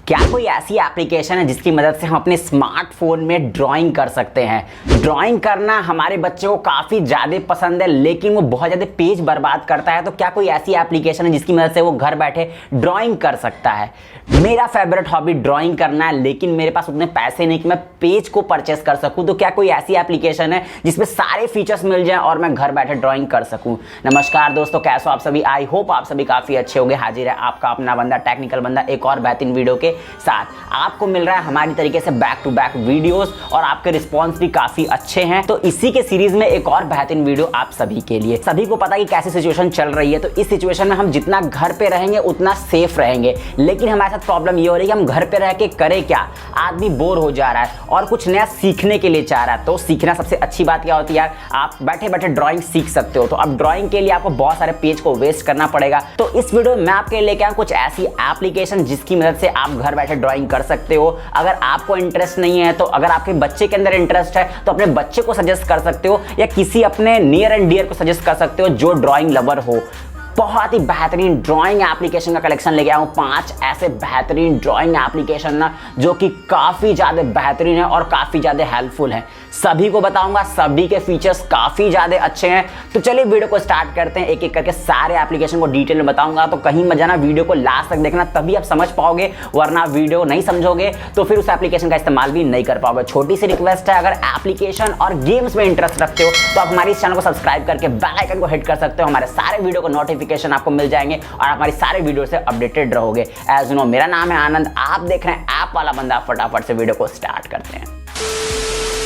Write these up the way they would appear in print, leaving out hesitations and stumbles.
क्या कोई ऐसी एप्लीकेशन है जिसकी मदद से हम अपने स्मार्टफोन में ड्राइंग कर सकते हैं। ड्राइंग करना हमारे बच्चे को काफ़ी ज़्यादा पसंद है, लेकिन वो बहुत ज़्यादा पेज बर्बाद करता है। तो क्या कोई ऐसी एप्लीकेशन है जिसकी मदद से वो घर बैठे ड्राइंग कर सकता है। मेरा फेवरेट हॉबी ड्राइंग करना है, लेकिन मेरे पास उतने पैसे नहीं कि मैं पेज को परचेस कर सकूं। तो क्या कोई ऐसी एप्लीकेशन है जिसमें सारे फीचर्स मिल जाएं और मैं घर बैठे ड्राइंग कर सकूं। नमस्कार दोस्तों, कैसे हो आप सभी। आई होप आप सभी काफ़ी अच्छे होंगे। हाजिर है आपका अपना बंदा, टेक्निकल बंदा, एक और बेहतरीन वीडियो के साथ। आपको मिल रहा है हमारी तरीके से बैक टू बैक वीडियोस और आपके रिस्पॉन्स भी काफी अच्छे हैं। तो इसी के सीरीज में एक और बेहतरीन वीडियो आप सभी के लिए। सभी को पता है कि कैसी सिचुएशन चल रही है, तो इस सिचुएशन में हम जितना घर पे रहेंगे उतना सेफ रहेंगे। लेकिन हमारे साथ प्रॉब्लम ये हो रही है कि हम घर पे रह के करें क्या। आदमी बोर हो जा रहा है और कुछ नया सीखने के लिए चाह रहा है। तो सीखना सबसे अच्छी बात क्या होती है यार, आप बैठे बैठे ड्राइंग सीख सकते हो। तो अब ड्राइंग के लिए आपको बहुत सारे पेज को वेस्ट करना पड़ेगा। तो इस वीडियो में मैं आपके लिए लेके आया कुछ ऐसी एप्लीकेशन जिसकी मदद से आप घर बैठे ड्राइंग कर सकते हो। अगर आपको इंटरेस्ट नहीं है, तो अगर आपके बच्चे के अंदर इंटरेस्ट है तो अपने बच्चे को सजेस्ट कर सकते हो, या किसी अपने नियर एंड डियर को सजेस्ट कर सकते हो जो ड्राइंग लवर हो। बहुत ही बेहतरीन ड्राइंग एप्लीकेशन का कलेक्शन लेके आया हूं। 5 ऐसे बेहतरीन ड्राइंग एप्लीकेशन ना जो कि काफ़ी ज़्यादा बेहतरीन है और काफ़ी ज़्यादा हेल्पफुल है। सभी को बताऊंगा, सभी के फीचर्स काफ़ी ज़्यादा अच्छे हैं। तो चलिए वीडियो को स्टार्ट करते हैं। एक एक करके सारे एप्लीकेशन को डिटेल में बताऊंगा। तो कहीं मत जाना, वीडियो को लास्ट तक देखना, तभी आप समझ पाओगे, वरना वीडियो नहीं समझोगे तो फिर उस एप्लीकेशन का इस्तेमाल भी नहीं कर पाओगे। छोटी सी रिक्वेस्ट है, अगर एप्लीकेशन और गेम्स में इंटरेस्ट रखते हो तो आप हमारे इस चैनल को सब्सक्राइब करके बेल आइकन को हिट कर सकते हो। हमारे सारे वीडियो को नोटिफिकेशन आपको मिल जाएंगे और हमारी सारे वीडियो से अपडेटेड रहोगे। एज यू नो, मेरा नाम है आनंद, आप देख रहे हैं ऐप वाला बंदा। फटाफट से वीडियो को स्टार्ट करते हैं।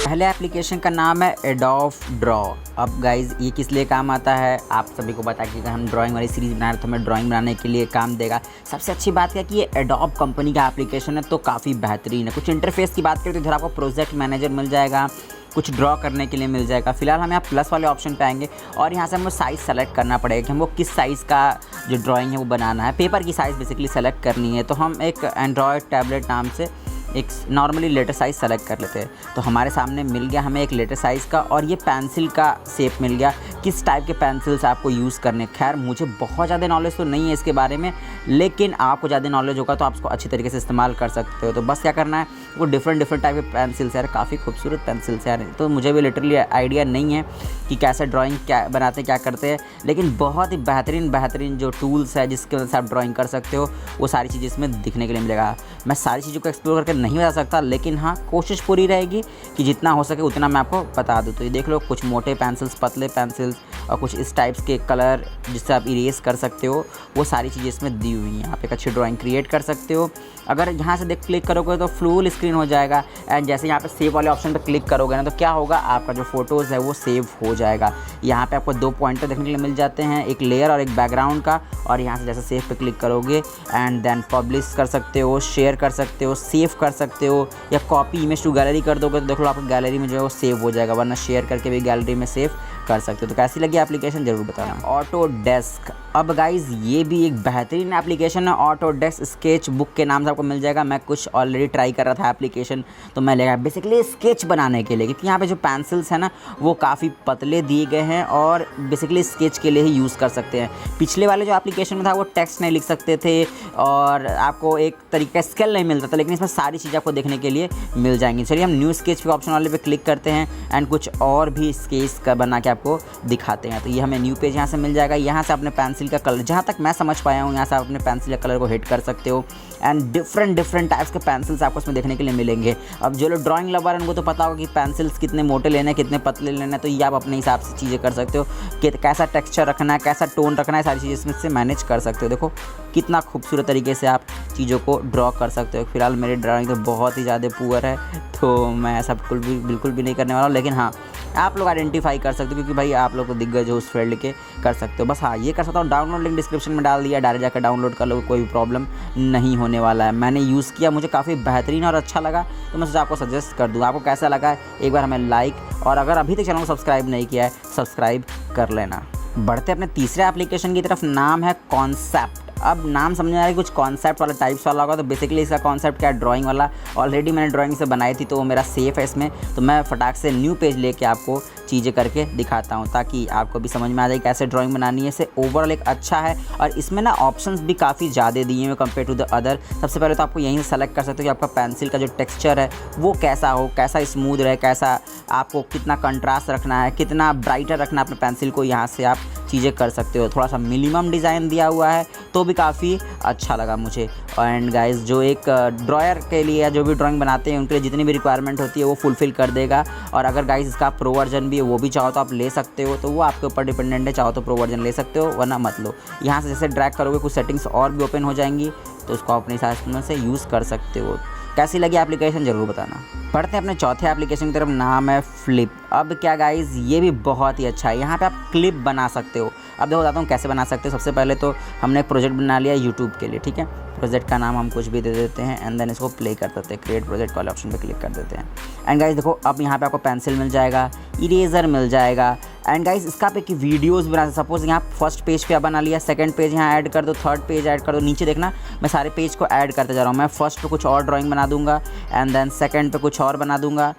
पहले एप्लीकेशन का नाम है एडोब ड्रॉ। अब गाइज ये किस लिए काम आता है, आप सभी को बता कि हम ड्राइंग वाली सीरीज़ बना रहे हैं तो हमें ड्राइंग बनाने के लिए काम देगा। सबसे अच्छी बात है कि ये एडोब कंपनी का एप्लीकेशन है, तो काफ़ी बेहतरीन है। कुछ इंटरफेस की बात करें तो इधर आपको प्रोजेक्ट मैनेजर मिल जाएगा, कुछ ड्रॉ करने के लिए मिल जाएगा। फिलहाल हम यहाँ प्लस वाले ऑप्शन पे आएंगे और यहाँ से हमको साइज़ सेलेक्ट करना पड़ेगा कि हमको किस साइज़ का जो ड्राइंग है वो बनाना है। पेपर की साइज़ बेसिकली सेलेक्ट करनी है। तो हम एक एंड्रॉयड टैबलेट नाम से एक नॉर्मली लेटर साइज़ सेलेक्ट कर लेते हैं। तो हमारे सामने मिल गया हमें एक लेटर साइज़ का, और ये पेंसिल का शेप मिल गया। किस टाइप के पेंसिल्स आपको यूज़ करने, खैर मुझे बहुत ज़्यादा नॉलेज तो नहीं है इसके बारे में, लेकिन आपको ज़्यादा नॉलेज होगा तो आप उसको अच्छी तरीके से इस्तेमाल कर सकते हो। तो बस क्या करना है, वो डिफरेंट टाइप के पेंसिल्स यार, काफ़ी खूबसूरत पेंसिल्स यार। तो मुझे भी लिटरली आइडिया नहीं है कि कैसे ड्राइंग क्या बनाते क्या करते हैं, लेकिन बहुत ही बेहतरीन जो टूल्स है जिसकी वजह से आप ड्राइंग कर सकते हो, वो सारी चीज़ें इसमें दिखने के लिए मिलेगा। मैं सारी चीज़ों को एक्सप्लोर करके नहीं बता सकता, लेकिन हाँ कोशिश पूरी रहेगी कि जितना हो सके उतना मैं आपको बता दूँ। तो ये देख लो, कुछ मोटे पेंसिल्स, पतले पेंसिल्स और कुछ इस टाइप्स के कलर जिससे आप इरेज कर सकते हो, वो सारी चीज़ें इसमें दी हुई हैं। आप एक अच्छी ड्राइंग क्रिएट कर सकते हो। अगर यहाँ से क्लिक करोगे तो फुल स्क्रीन हो जाएगा, एंड जैसे यहाँ पे सेव वाले ऑप्शन पे क्लिक करोगे ना, तो क्या होगा, आपका जो फोटोज़ है वो सेव हो जाएगा। यहाँ पे आपको 2 पॉइंटर देखने के लिए मिल जाते हैं, एक लेयर और एक बैकग्राउंड का। और यहाँ से जैसे सेव पे क्लिक करोगे एंड देन पब्लिश कर सकते हो, शेयर कर सकते हो, सेव कर सकते हो, या कॉपी इमेज टू गैलरी कर दोगे तो देख लो आपकी गैलरी में जो है वो सेव हो जाएगा, वरना शेयर करके भी गैलरी में सेव कर सकते हो। तो कैसी लगी एप्लीकेशन ज़रूर बताना। ऑटोडेस्क, अब गाइज़ ये भी एक बेहतरीन एप्लीकेशन है। ऑटोडेस्क स्केच बुक के नाम से आपको मिल जाएगा। मैं कुछ ऑलरेडी ट्राई कर रहा था एप्लीकेशन, तो मैं लेगा बेसिकली स्केच बनाने के लिए, क्योंकि यहाँ पे जो पेंसिल्स हैं ना वो काफ़ी पतले दिए गए हैं और बेसिकली स्केच के लिए ही यूज़ कर सकते हैं। पिछले वाले जो एप्लीकेशन में था वो टेक्स्ट नहीं लिख सकते थे और आपको एक तरीके का स्केल नहीं मिलता था, लेकिन इसमें सारी चीज़ें आपको देखने के लिए मिल जाएंगी। चलिए हम न्यू स्केच के ऑप्शन वाले पे क्लिक करते हैं एंड कुछ और भी स्केच का बना के आपको दिखाते हैं। तो ये हमें न्यू पेज यहाँ से मिल जाएगा। यहाँ से अपने पेंसिल का कलर, जहाँ तक मैं समझ पाया हूँ, यहाँ से आप अपने पेंसिल का कलर को हिट कर सकते हो, एंड डिफरेंट टाइप्स के पेंसिल्स आपको इसमें देखने के लिए मिलेंगे। अब जो लोग ड्राइंग लवर हैं उनको तो पता होगा कि पेंसिल्स कितने मोटे लेने हैं, कितने पतले लेने हैं। तो ये आप अपने हिसाब से चीज़ें कर सकते हो कि कैसा टेक्सचर रखना है, कैसा टोन रखना है, सारी चीज़ें इसमें से मैनेज कर सकते हो। देखो कितना खूबसूरत तरीके से आप चीज़ों को ड्रॉ कर सकते हो। फिलहाल मेरी ड्राइंग तो बहुत ही ज़्यादा पुअर है, तो मैं ऐसा बिल्कुल भी नहीं करने वाला हूँ, लेकिन हाँ आप लोग आइडेंटिफाई कर सकते हो, क्योंकि भाई आप लोग को दिग्गज हो उस फील्ड के, कर सकते हो। बस हाँ ये कर सकता हूँ। डाउनलोड लिंक डिस्क्रिप्शन में डाल दिया, डायरेक्ट जाकर डाउनलोड कर लो, कोई भी प्रॉब्लम नहीं होने वाला है। मैंने यूज़ किया, मुझे काफ़ी बेहतरीन और अच्छा लगा, तो मैं सोचा आपको सजेस्ट कर दूँ। आपको कैसा लगा एक बार हमें लाइक, और अगर अभी तक चैनल को सब्सक्राइब नहीं किया है सब्सक्राइब कर लेना। बढ़ते अपने तीसरे एप्लीकेशन की तरफ, नाम है कॉन्सेप्ट। अब नाम समझ में आ रहा है कुछ कॉन्सेप्ट वाला टाइप्स वाला होगा। तो बेसिकली इसका कॉन्सेप्ट क्या है, ड्राइंग वाला। ऑलरेडी मैंने ड्राइंग से बनाई थी तो वो मेरा सेफ है इसमें। तो मैं फटाक से न्यू पेज लेके आपको चीज़ें करके दिखाता हूँ ताकि आपको भी समझ में आ जाए कैसे ड्राइंग बनानी है। इसे ओवरऑल एक अच्छा है और इसमें ना ऑप्शंस भी काफ़ी ज़्यादा दिए हैं कंपेयर टू द अदर। सबसे पहले तो आपको यहीं से सेलेक्ट कर सकते हो कि आपका पेंसिल का जो टेक्सचर है वो कैसा हो, कैसा स्मूथ रहे, कैसा आपको कितना कंट्रास्ट रखना है, कितना ब्राइटर रखना है अपने पेंसिल को। यहाँ से आप चीज़ें कर सकते हो। थोड़ा सा मिनिमम डिज़ाइन दिया हुआ है तो भी काफ़ी अच्छा लगा मुझे। एंड गाइस जो एक ड्रायर के लिए या जो भी ड्राइंग बनाते हैं उनके लिए जितनी भी रिक्वायरमेंट होती है वो फुलफ़िल कर देगा। और अगर गाइस इसका प्रो वर्जन भी है वो भी चाहो तो आप ले सकते हो, तो वो आपके ऊपर डिपेंडेंट है। चाहो तो प्रो वर्जन ले सकते हो वरना मत लो। यहाँ से जैसे ड्रैग करोगे कुछ सेटिंग्स और भी ओपन हो जाएंगी तो उसको अपने हिसाब से यूज़ कर सकते हो। कैसी लगी एप्लीकेशन ज़रूर बताना। पढ़ते हैं अपने चौथे एप्लीकेशन की तरफ, नाम है फ्लिप। अब क्या गाइस ये भी बहुत ही अच्छा है। यहाँ पे आप क्लिप बना सकते हो। अब देखो बताता हूँ कैसे बना सकते हो। सबसे पहले तो हमने एक प्रोजेक्ट बना लिया यूट्यूब के लिए, ठीक है। प्रोजेक्ट का नाम हम कुछ भी दे देते हैं एंड देन इसको प्ले कर देते हैं। क्रिएट प्रोजेक्ट वाले ऑप्शन पे क्लिक कर देते हैं। एंड गाइस देखो अब यहाँ पे आपको पेंसिल मिल जाएगा, इरेजर मिल जाएगा। एंड गाइस इसका पे कि वीडियोस बना, सपोज यहाँ फर्स्ट पेज पे आप बना लिया, सेकंड पेज यहाँ ऐड कर दो, थर्ड पेज ऐड कर दो। नीचे देखना मैं सारे पेज को ऐड करते जा रहा हूँ। मैं फर्स्ट पे कुछ और ड्राइंग बना दूंगा एंड देन सेकंड पे कुछ और बना दूंगा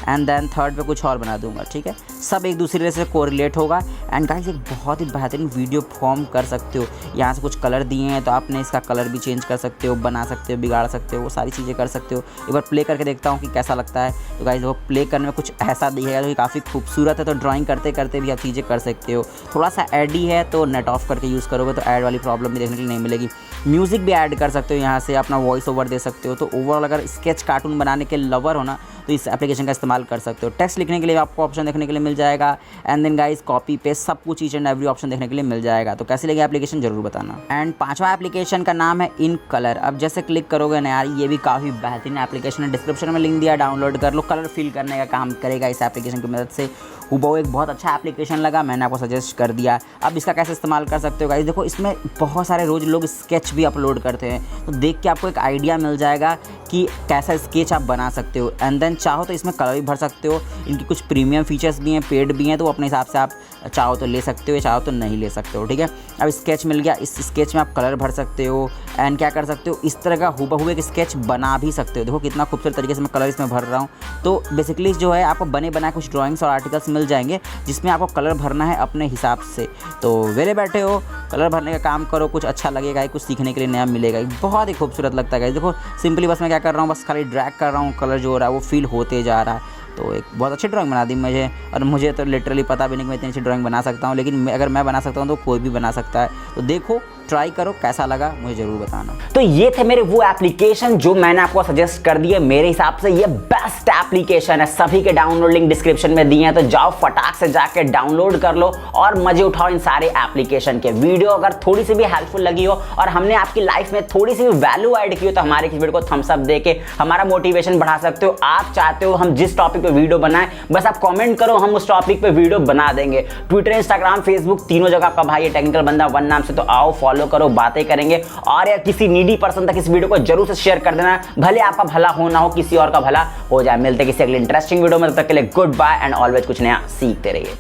एंड देन थर्ड पे कुछ और बना दूंगा, ठीक है। सब एक दूसरे से कोरिलेट होगा। एंड गाइस एक बहुत ही बेहतरीन वीडियो फॉर्म कर सकते हो। यहाँ से कुछ कलर दिए हैं तो आपने इसका कलर भी चेंज कर सकते हो, बना सकते हो, बिगाड़ सकते हो, वो सारी चीज़ें कर सकते हो। एक बार प्ले करके देखता हूँ कि कैसा लगता है। तो गाइस वो प्ले करने में कुछ ऐसा दिखेगा जो काफ़ी खूबसूरत है। तो ड्राइंग करते करते भी आप चीज़ें कर सकते हो। थोड़ा सा ऐड ही है तो नेट ऑफ करके यूज़ करोगे तो ऐड वाली प्रॉब्लम भी देखने के लिए नहीं मिलेगी। म्यूज़िक भी ऐड कर सकते हो, यहाँ से अपना वॉइस ओवर दे सकते हो। तो ओवरऑल अगर स्केच कार्टून बनाने के लवर हो ना तो इस एप्लीकेशन का इस्तेमाल कर सकते हो। टेक्स्ट लिखने के लिए आपको ऑप्शन देखने के लिए मिल जाएगा and then guys copy paste सब कुछ ईच एंड एवरी ऑप्शन देखने के लिए मिल जाएगा। तो कैसी लगी एप्लीकेशन ज़रूर बताना। एंड पांचवा एप्लीकेशन का नाम है इन कलर। अब जैसे क्लिक करोगे ना यार ये भी काफ़ी बेहतरीन एप्लीकेशन है। डिस्क्रिप्शन में लिंक दिया, डाउनलोड कर लो। कलर फिल करने का काम करेगा इस एप्लीकेशन की मदद से। वो एक बहुत अच्छा एप्लीकेशन लगा, मैंने आपको सजेस्ट कर दिया। अब इसका कैसे इस्तेमाल कर सकते हो गाइस, देखो इसमें बहुत सारे रोज़ लोग स्केच भी अपलोड करते हैं तो देख के आपको एक आइडिया मिल जाएगा कि कैसा स्केच आप बना सकते हो। एंड देन चाहो तो इसमें कलर भी भर सकते हो। इनकी कुछ प्रीमियम फीचर्स भी हैं, पेड भी हैं, तो अपने हिसाब से आप चाहो तो ले सकते हो, चाहो तो नहीं ले सकते हो, ठीक है। अब स्केच मिल गया, इस स्केच में आप कलर भर सकते हो एंड क्या कर सकते हो, इस तरह का हूबहू एक स्केच बना भी सकते हो। देखो कितना खूबसूरत तरीके से मैं कलर इसमें भर रहा हूँ। तो बेसिकली जो है आपको बने बनाए कुछ ड्राइंग्स और आर्टिकल्स मिल जाएंगे जिसमें आपको कलर भरना है अपने हिसाब से। तो वेले बैठे हो, कलर भरने का काम करो, कुछ अच्छा लगेगा, कुछ सीखने के लिए नया मिलेगा। बहुत ही खूबसूरत लगता है। देखो सिंपली बस मैं क्या कर रहा हूँ, बस खाली ड्रैग कर रहा हूँ, कलर जो हो रहा है वो फील होते जा रहा है। तो एक बहुत अच्छी ड्राइंग बना दी मुझे। और मुझे तो लिटरली पता भी नहीं कि मैं इतनी अच्छी ड्राइंग बना सकता हूँ, लेकिन अगर मैं बना सकता हूँ तो कोई भी बना सकता है। तो देखो ट्राई करो, कैसा लगा मुझे ज़रूर बताना। तो ये थे मेरे वो एप्लीकेशन जो मैंने आपको सजेस्ट कर दिए। मेरे हिसाब से ये बेस्ट एप्लीकेशन है। सभी के डाउनलोड लिंक डिस्क्रिप्शन में दिए हैं, तो जाओ फटाक से जाके डाउनलोड कर लो और मजे उठाओ इन सारे एप्लीकेशन के। वीडियो अगर थोड़ी सी भी हेल्पफुल लगी हो और हमने आपकी लाइफ में थोड़ी सी भी वैल्यू ऐड की हो तो हमारे इस वीडियो को थम्स अप देके हमारा मोटिवेशन बढ़ा सकते हो। आप चाहते हो हम जिस टॉपिक पे वीडियो बनाएं, बस आप कमेंट करो, हम उस टॉपिक पे वीडियो बना देंगे। ट्विटर, इंस्टाग्राम, फेसबुक तीनों जगह आपका भाई है टेक्निकल बंदा 1 नाम से। तो आओ फॉलो करो, बातें करेंगे। और यार किसी नीडी पर्सन तक इस वीडियो को जरूर से शेयर कर देना, भले आपका भला हो ना हो, किसी और का भला हो जाए। मिलते किसी अगले इंटरेस्टिंग वीडियो में, तब तक के लिए गुड बाय एंड ऑलवेज कुछ नया सीखते रहिए।